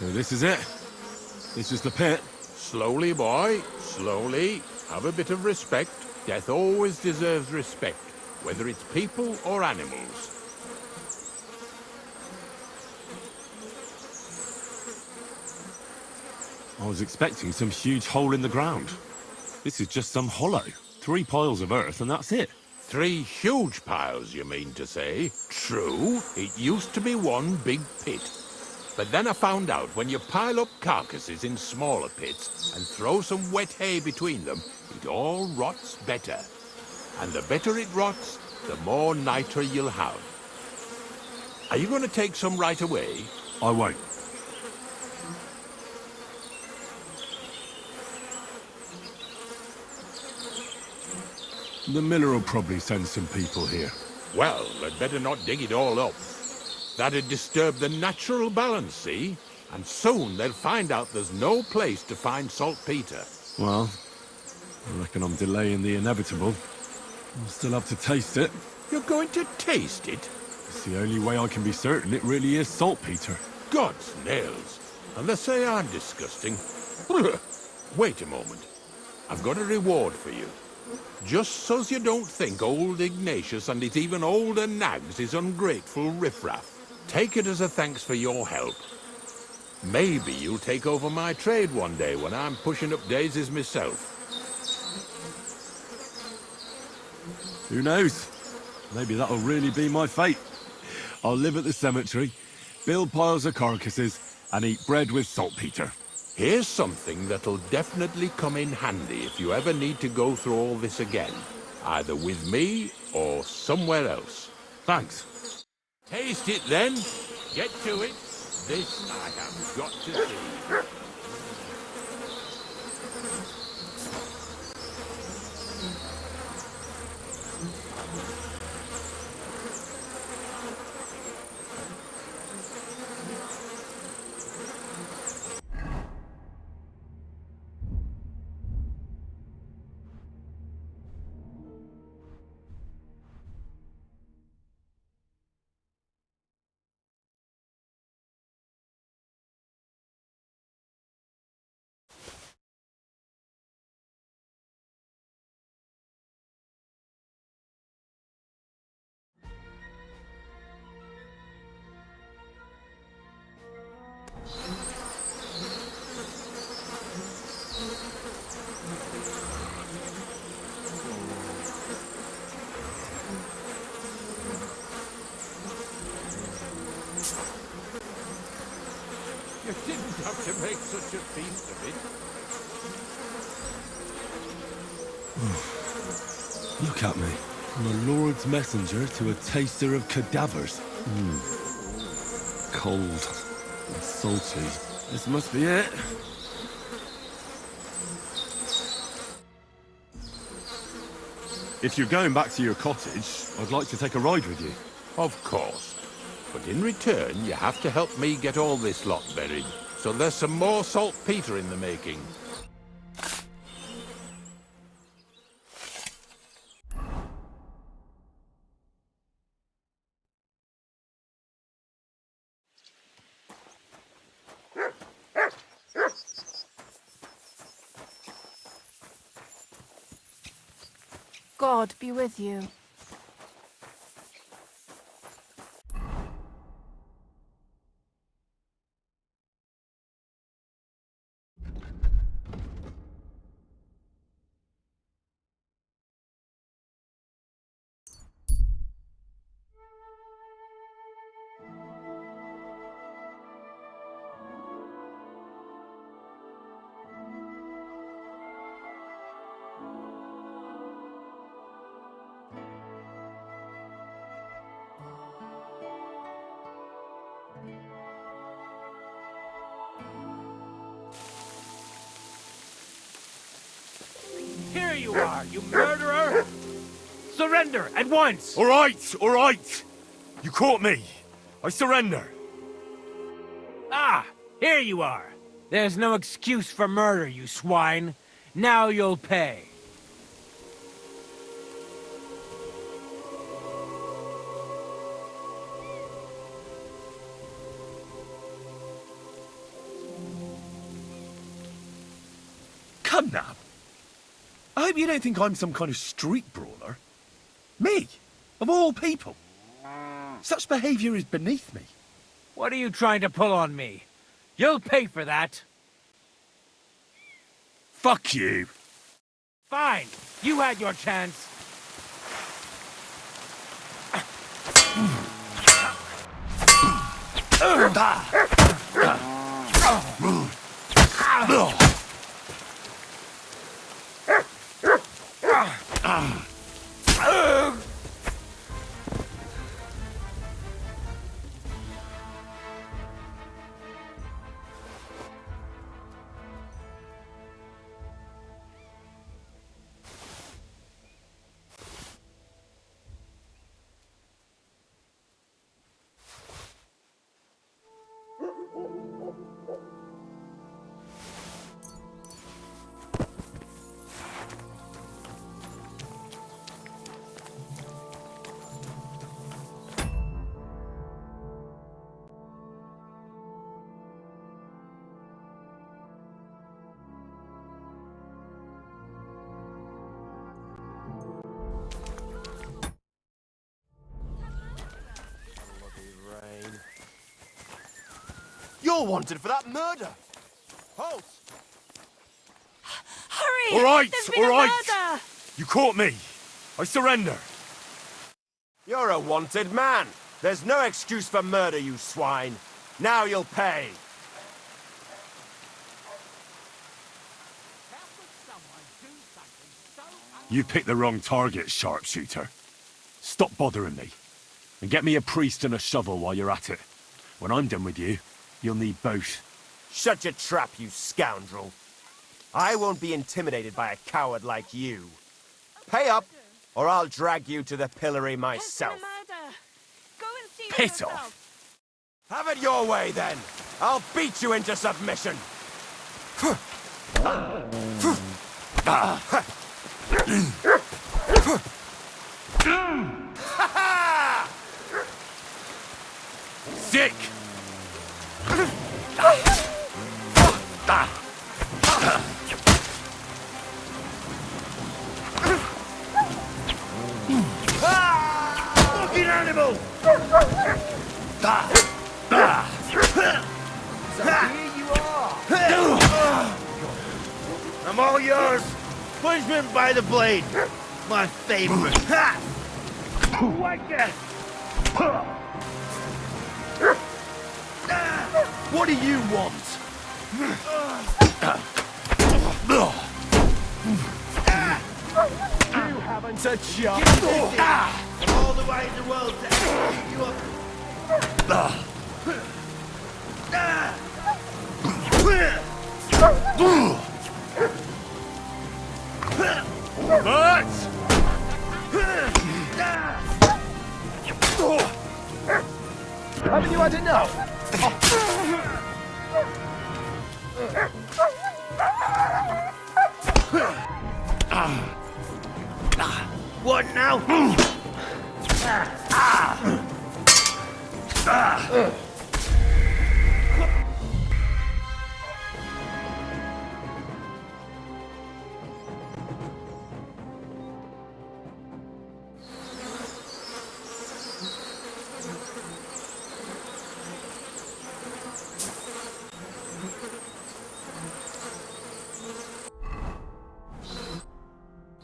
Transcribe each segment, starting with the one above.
So this is it? This is the pit? Slowly, boy, slowly. Have a bit of respect. Death always deserves respect, whether it's people or animals. I was expecting some huge hole in the ground. This is just some hollow. 3 piles of earth and that's it. 3 huge piles, you mean to say? True, it used to be one big pit. But then I found out when you pile up carcasses in smaller pits and throw some wet hay between them, it all rots better. And the better it rots, the more nitre you'll have. Are you going to take some right away? I won't. The miller will probably send some people here. Well, they'd better not dig it all up. That'd disturb the natural balance, see? And soon they'll find out there's no place to find saltpetre. Well, I reckon I'm delaying the inevitable. I'll still have to taste it. You're going to taste it? It's the only way I can be certain it really is saltpetre. God's nails. And they say I'm disgusting. Wait a moment. I've got a reward for you. Just so's you don't think old Ignatius and his even older nags is ungrateful riffraff. Take it as a thanks for your help. Maybe you'll take over my trade one day when I'm pushing up daisies myself. Who knows? Maybe that'll really be my fate. I'll live at the cemetery, build piles of carcasses, and eat bread with saltpetre. Here's something that'll definitely come in handy if you ever need to go through all this again. Either with me or somewhere else. Thanks. Taste it then. Get to it. This I have got to see. You didn't have to make such a feast of it. Look at me. I'm a Lord's messenger to a taster of cadavers. Cold and salty. This must be it. If you're going back to your cottage, I'd like to take a ride with you. Of course. But in return, you have to help me get all this lot buried. So there's some more saltpetre in the making. God be with you. Here you are, you murderer! Surrender at once! All right! You caught me. I surrender. Ah, here you are. There's no excuse for murder, you swine. Now you'll pay. come now. I hope you don't think I'm some kind of street brawler. Me, of all people. Such behaviour is beneath me. What are you trying to pull on me? You'll pay for that. Fuck you. Fine. You had your chance. You're wanted for that murder. Halt! Hurry! All right, There's been all a right. murder! You caught me. I surrender. You're a wanted man. There's no excuse for murder, you swine. Now you'll pay. You picked the wrong target, sharpshooter. Stop bothering me. And get me a priest and a shovel while you're at it. When I'm done with you, you'll need both. Shut your trap, you scoundrel. I won't be intimidated by a coward like you. Pay up, or I'll drag you to the pillory myself. There's been a murder. Go and see Piss for off. yourself. Have it your way, then. I'll beat you into submission. Sick! Fucking animal! So here you are. I'm all yours. Punishment by the blade. My favorite. What do you want? You haven't a chance. All the way in the world to execute you up. Bert! Haven't you had enough? What now?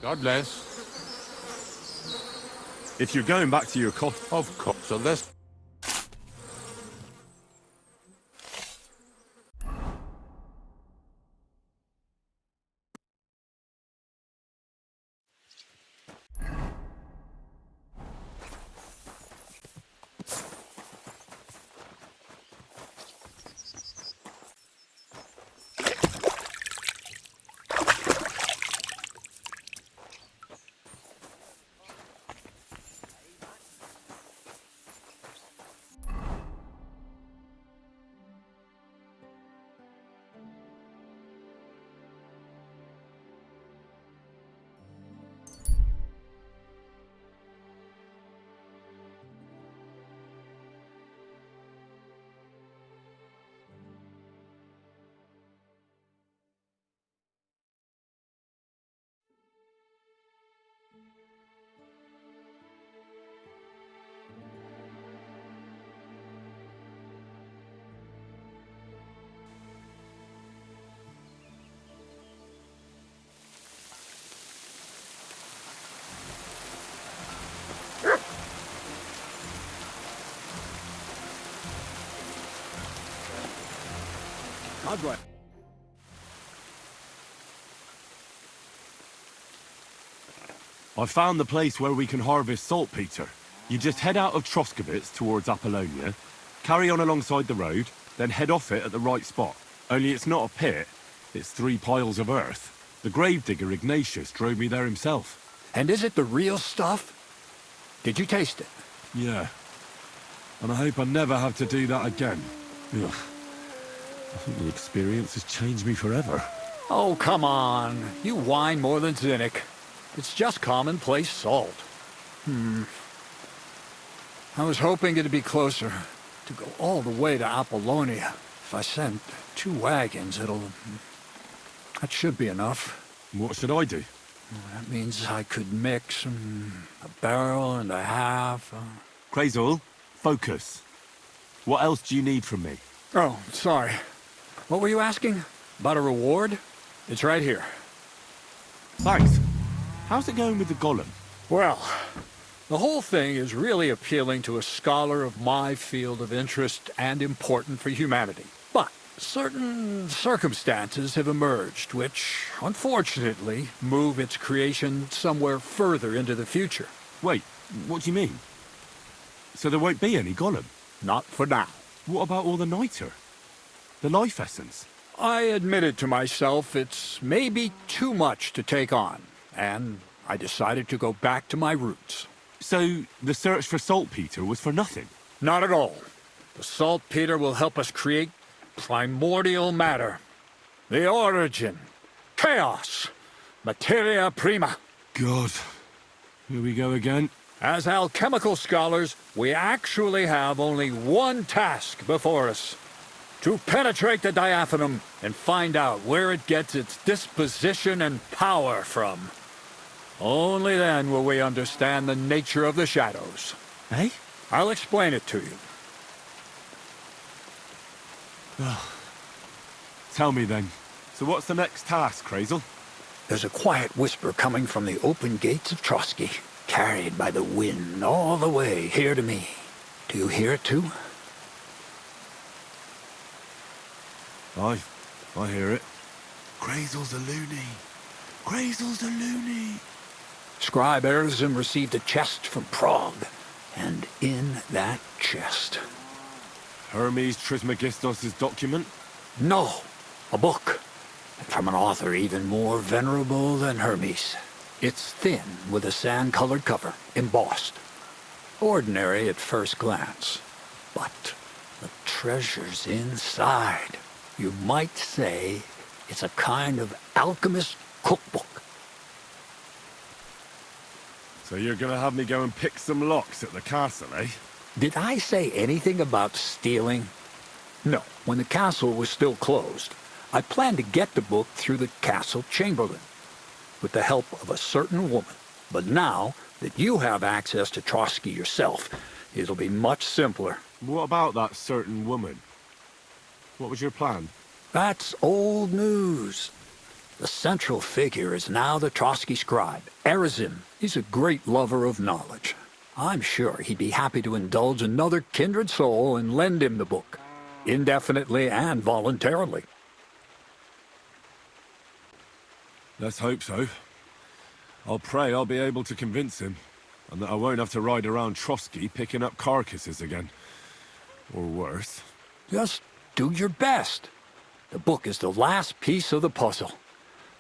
God bless. If you're going back to your cough... Of course. So let's... I'd right. I found the place where we can harvest saltpetre. You just head out of Troskowitz towards Apollonia, carry on alongside the road, then head off it at the right spot. Only it's not a pit, it's 3 piles of earth. The gravedigger Ignatius drove me there himself. And is it the real stuff? Did you taste it? Yeah. And I hope I never have to do that again. Ugh. I think the experience has changed me forever. Oh, come on. You whine more than Zinnik. It's just commonplace salt. I was hoping it'd be closer. To go all the way to Apollonia. If I send 2 wagons, that should be enough. What should I do? That means I could mix a barrel and a half. Crazul, focus. What else do you need from me? Oh, sorry. What were you asking? About a reward? It's right here. Thanks. How's it going with the golem? Well, the whole thing is really appealing to a scholar of my field of interest and important for humanity. But certain circumstances have emerged which, unfortunately, move its creation somewhere further into the future. Wait, what do you mean? So there won't be any golem? Not for now. What about all the niter? The life essence? I admitted to myself it's maybe too much to take on, and I decided to go back to my roots. So the search for saltpetre was for nothing? Not at all. The saltpetre will help us create primordial matter. The origin. Chaos. Materia prima. God. Here we go again. As alchemical scholars, we actually have only one task before us. To penetrate the diaphanum and find out where it gets its disposition and power from. Only then will we understand the nature of the shadows. Eh? I'll explain it to you. Tell me then. So what's the next task, Crazul? There's a quiet whisper coming from the open gates of Trotsky, carried by the wind all the way here to me. Do you hear it too? I hear it. Crazul's a loony. Crazul's a loony. Scribe Erzim received a chest from Prague, and in that chest... Hermes Trismegistos' document? No, a book. From an author even more venerable than Hermes. It's thin, with a sand-colored cover, embossed. Ordinary at first glance. But the treasure's inside. You might say it's a kind of alchemist cookbook. So you're gonna have me go and pick some locks at the castle, eh? Did I say anything about stealing? No, when the castle was still closed, I planned to get the book through the castle chamberlain, with the help of a certain woman. But now that you have access to Trotsky yourself, it'll be much simpler. What about that certain woman? What was your plan? That's old news. The central figure is now the Trotsky scribe, Erzim. He's a great lover of knowledge. I'm sure he'd be happy to indulge another kindred soul and lend him the book, indefinitely and voluntarily. Let's hope so. I'll pray I'll be able to convince him, and that I won't have to ride around Trotsky picking up carcasses again. Or worse. Just do your best. The book is the last piece of the puzzle.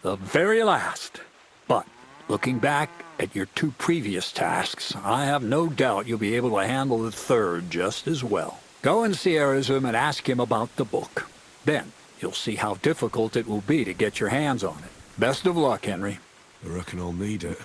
The very last. But, looking back at your 2 previous tasks, I have no doubt you'll be able to handle the third just as well. Go and see Erzim and ask him about the book. Then, you'll see how difficult it will be to get your hands on it. Best of luck, Henry. I reckon I'll need it.